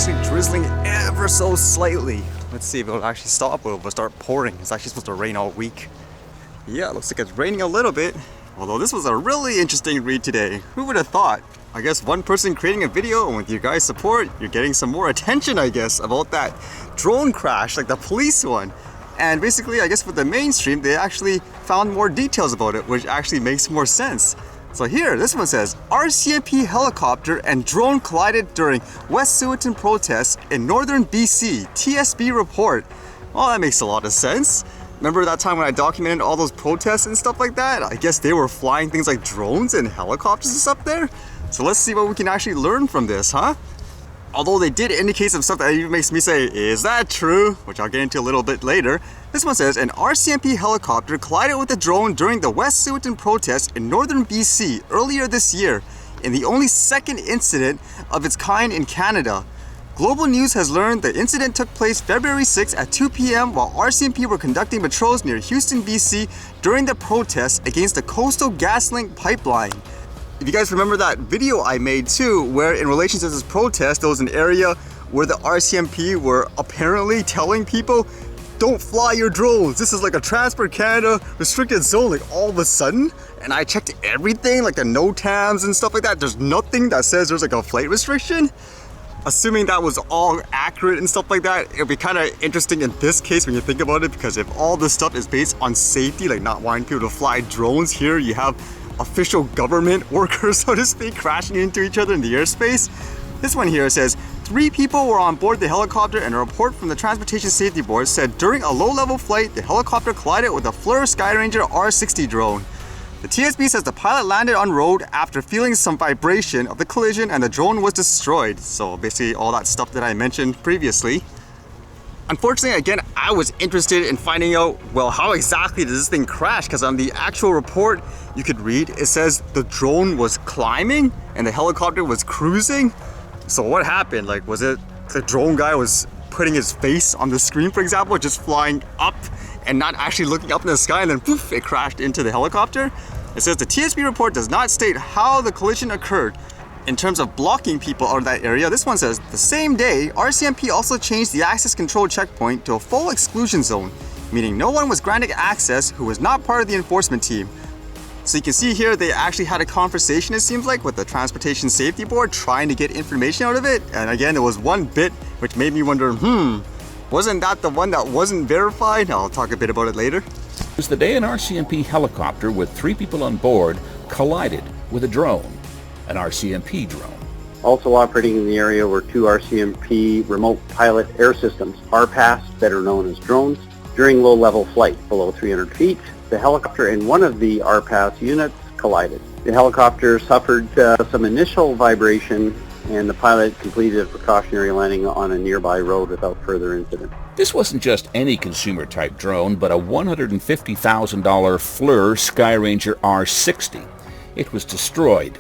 actually drizzling ever so slightly. Let's see if it'll actually stop or it'll start pouring. It's actually supposed to rain all week. Yeah, it looks like it's raining a little bit. Although this was a really interesting read today. Who would have thought? I guess one person creating a video, and with you guys' support, you're getting some more attention, I guess, about that drone crash, like the police one. And basically, I guess with the mainstream, they actually found more details about it, which actually makes more sense. So here, this one says, RCMP helicopter and drone collided during West Sewington protests in northern BC, TSB report. Well, that makes a lot of sense. Remember that time when I documented all those protests and stuff like that? I guess they were flying things like drones and helicopters and stuff there. So let's see what we can actually learn from this, huh? Although they did indicate some stuff that even makes me say, is that true? Which I'll get into a little bit later. This one says, an RCMP helicopter collided with a drone during the West Sewington protests in northern BC earlier this year, in the only second incident of its kind in Canada. Global News has learned the incident took place February 6 at 2 p.m. while RCMP were conducting patrols near Houston, BC during the protests against the Coastal GasLink pipeline. If you guys remember that video I made too, where in relation to this protest, there was an area where the RCMP were apparently telling people, don't fly your drones. This is like a Transport Canada restricted zone, like all of a sudden. And I checked everything, like the NOTAMs and stuff like that. There's nothing that says there's like a flight restriction. Assuming that was all accurate and stuff like that, it'll be kind of interesting in this case when you think about it, because if all this stuff is based on safety, like not wanting people to fly drones, here you have official government workers, so to speak, crashing into each other in the airspace. This one here says, 3 people were on board the helicopter, and a report from the Transportation Safety Board said during a low-level flight, the helicopter collided with a FLIR Skyranger R60 drone. The TSB says the pilot landed on road after feeling some vibration of the collision and the drone was destroyed. So basically all that stuff that I mentioned previously. Unfortunately, again, I was interested in finding out, well, how exactly does this thing crash? Because on the actual report you could read, it says the drone was climbing and the helicopter was cruising. So what happened? Like, was it the drone guy was putting his face on the screen, for example, just flying up and not actually looking up in the sky, and then poof, it crashed into the helicopter? It says the TSB report does not state how the collision occurred. In terms of blocking people out of that area, this one says, the same day, RCMP also changed the access control checkpoint to a full exclusion zone, meaning no one was granted access who was not part of the enforcement team. So you can see here, they actually had a conversation, it seems like, with the Transportation Safety Board, trying to get information out of it. And again, there was one bit which made me wonder, wasn't that the one that wasn't verified? I'll talk a bit about it later. It was the day an RCMP helicopter with 3 people on board collided with a drone, an RCMP drone. Also operating in the area were 2 RCMP remote pilot air systems, RPAS, better known as drones. During low-level flight below 300 feet, the helicopter and one of the RPAS units collided. The helicopter suffered some initial vibration, and the pilot completed a precautionary landing on a nearby road without further incident. This wasn't just any consumer-type drone, but a $150,000 FLIR Skyranger R60. It was destroyed.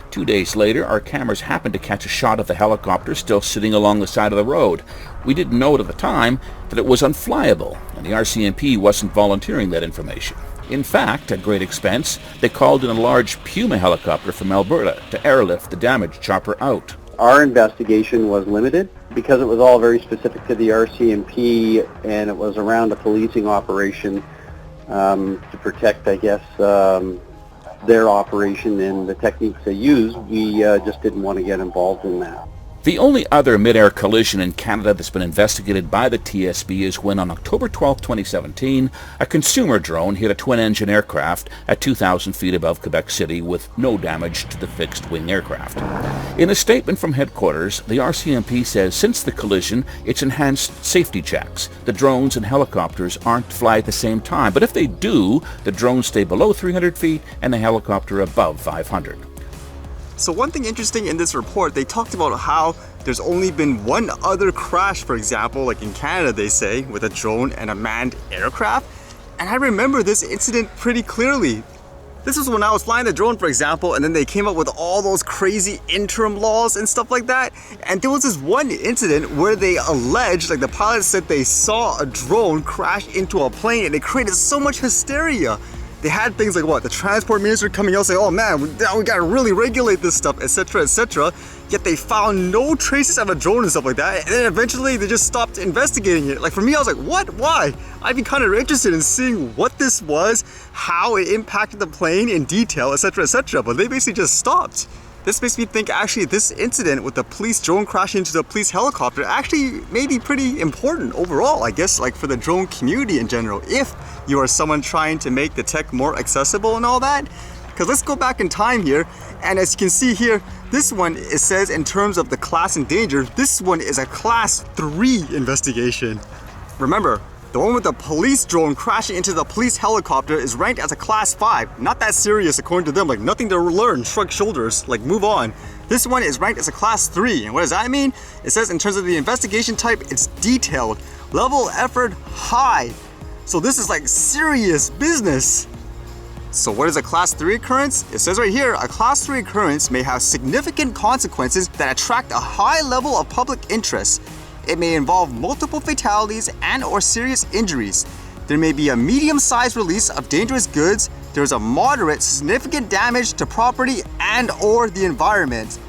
2 days later, our cameras happened to catch a shot of the helicopter still sitting along the side of the road. We didn't know at the time that it was unflyable, and the RCMP wasn't volunteering that information. In fact, at great expense, they called in a large Puma helicopter from Alberta to airlift the damaged chopper out. Our investigation was limited because it was all very specific to the RCMP, and it was around a policing operation to protect, I guess, their operation and the techniques they use. We just didn't want to get involved in that. The only other mid-air collision in Canada that's been investigated by the TSB is when on October 12, 2017, a consumer drone hit a twin-engine aircraft at 2,000 feet above Quebec City with no damage to the fixed-wing aircraft. In a statement from headquarters, the RCMP says since the collision, it's enhanced safety checks. The drones and helicopters aren't to fly at the same time, but if they do, the drones stay below 300 feet and the helicopter above 500. So one thing interesting in this report, they talked about how there's only been one other crash, for example, like in Canada they say, with a drone and a manned aircraft. And I remember this incident pretty clearly. This was when I was flying the drone, for example, and then they came up with all those crazy interim laws and stuff like that. And there was this one incident where they alleged, like the pilot said they saw a drone crash into a plane, and it created so much hysteria. they had things like what? The transport minister coming out saying, oh man, now we gotta really regulate this stuff, etc., etc. Yet they found no traces of a drone and stuff like that. And then eventually they just stopped investigating it. Like for me, I was like, what? Why? I'd be kind of interested in seeing what this was, how it impacted the plane in detail, etc., etc. But they basically just stopped. This makes me think actually this incident with the police drone crashing into the police helicopter actually may be pretty important overall, I guess, like for the drone community in general, if you are someone trying to make the tech more accessible and all that. Because let's go back in time here, and as you can see here, this one, it says in terms of the class and danger, this one is a class 3 investigation. Remember, the one with the police drone crashing into the police helicopter is ranked as a class 5. Not that serious according to them, like nothing to learn, shrug shoulders, like move on. This one is ranked as a class 3, and what does that mean? It says in terms of the investigation type, it's detailed, level effort high. So this is like serious business. So what is a class 3 occurrence? It says right here, a class 3 occurrence may have significant consequences that attract a high level of public interest. It may involve multiple fatalities and or serious injuries. There may be a medium-sized release of dangerous goods. There's a moderate significant damage to property and or the environment.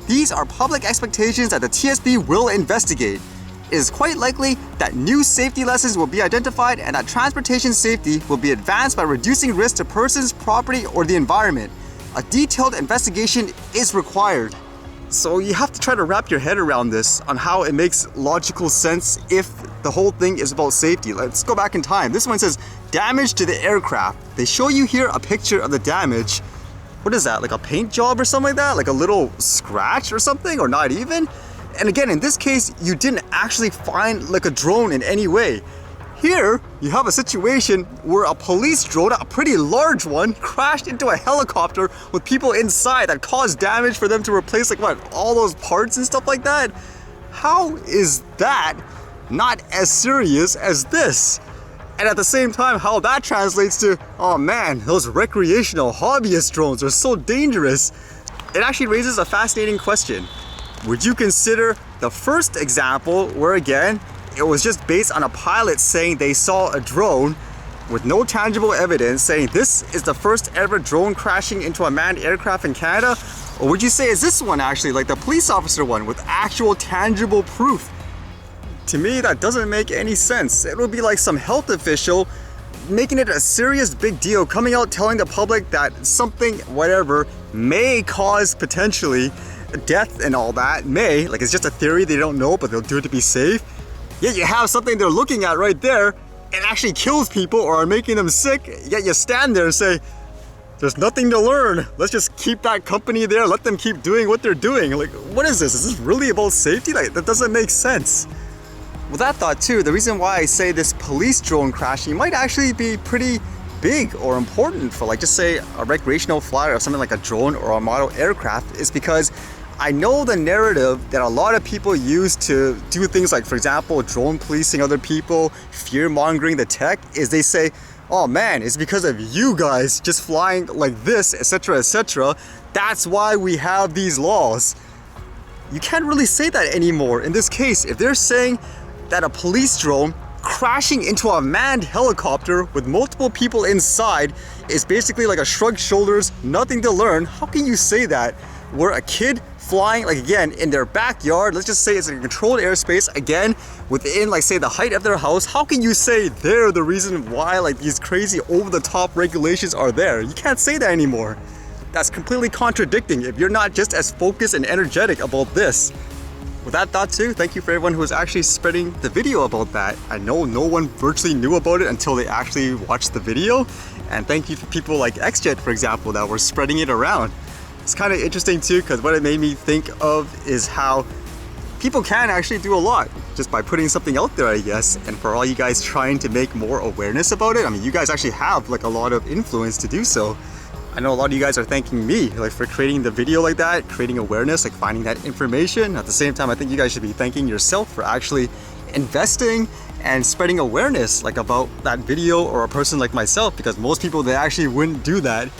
These are public expectations that the TSB will investigate. It is quite likely that new safety lessons will be identified and that transportation safety will be advanced by reducing risk to persons, property, or the environment. A detailed investigation is required. So you have to try to wrap your head around this on how it makes logical sense if the whole thing is about safety. Let's go back in time. This one says damage to the aircraft. They show you here a picture of the damage. What is that, like a paint job or something like that? Like a little scratch or something, or not even? And again, in this case, you didn't actually find like a drone in any way. Here, you have a situation where a police drone, a pretty large one, crashed into a helicopter with people inside that caused damage for them to replace like what, all those parts and stuff like that. How is that not as serious as this? And at the same time, how that translates to, oh man, those recreational hobbyist drones are so dangerous. It actually raises a fascinating question. Would you consider the first example where again, it was just based on a pilot saying they saw a drone with no tangible evidence saying this is the first ever drone crashing into a manned aircraft in Canada? Or would you say is this one actually like the police officer one with actual tangible proof? To me, that doesn't make any sense. It would be like some health official making it a serious big deal, coming out telling the public that something, whatever, may cause potentially death and all that. May, like it's just a theory, they don't know, but they'll do it to be safe. Yet you have something they're looking at right there and actually kills people or are making them sick, yet you stand there and say, there's nothing to learn. Let's just keep that company there, let them keep doing what they're doing. Like, what is this? Is this really about safety? Like, that doesn't make sense. With that thought too, the reason why I say this police drone crashing might actually be pretty big or important for like just say a recreational flyer or something like a drone or a model aircraft is because I know the narrative that a lot of people use to do things like, for example, drone policing other people, fear-mongering the tech, is they say, oh man, it's because of you guys just flying like this, etc., etc. That's why we have these laws. You can't really say that anymore. In this case, if they're saying that a police drone crashing into a manned helicopter with multiple people inside is basically like a shrug shoulders, nothing to learn, how can you say that? Where a kid flying, like again, in their backyard, let's just say it's a controlled airspace, again, within like say the height of their house, how can you say they're the reason why like these crazy over-the-top regulations are there? You can't say that anymore. That's completely contradicting if you're not just as focused and energetic about this. With that thought too, thank you for everyone who was actually spreading the video about that. I know no one virtually knew about it until they actually watched the video. And thank you for people like XJet, for example, that were spreading it around. It's kind of interesting too, because what it made me think of is how people can actually do a lot just by putting something out there, I guess. And for all you guys trying to make more awareness about it, I mean, you guys actually have like a lot of influence to do so. I know a lot of you guys are thanking me like for creating the video like that, creating awareness, like finding that information. At the same time, I think you guys should be thanking yourself for actually investing and spreading awareness like about that video or a person like myself, because most people, they actually wouldn't do that.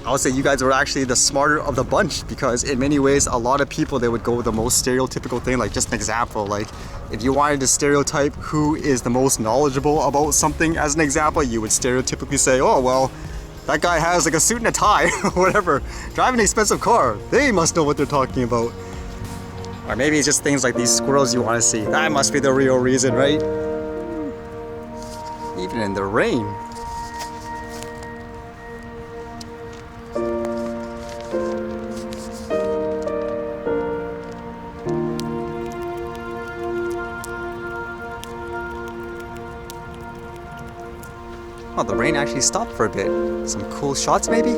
I would say you guys were actually the smarter of the bunch, because in many ways, a lot of people, they would go with the most stereotypical thing. Like just an example, like if you wanted to stereotype who is the most knowledgeable about something as an example, you would stereotypically say, oh, well, That guy has like a suit and a tie or whatever, driving an expensive car. They must know what they're talking about. Or maybe it's just things like these squirrels you want to see. That must be the real reason, right? Even in the rain. Oh, the rain actually stopped for a bit. Some cool shots maybe?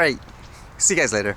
Alright, see you guys later.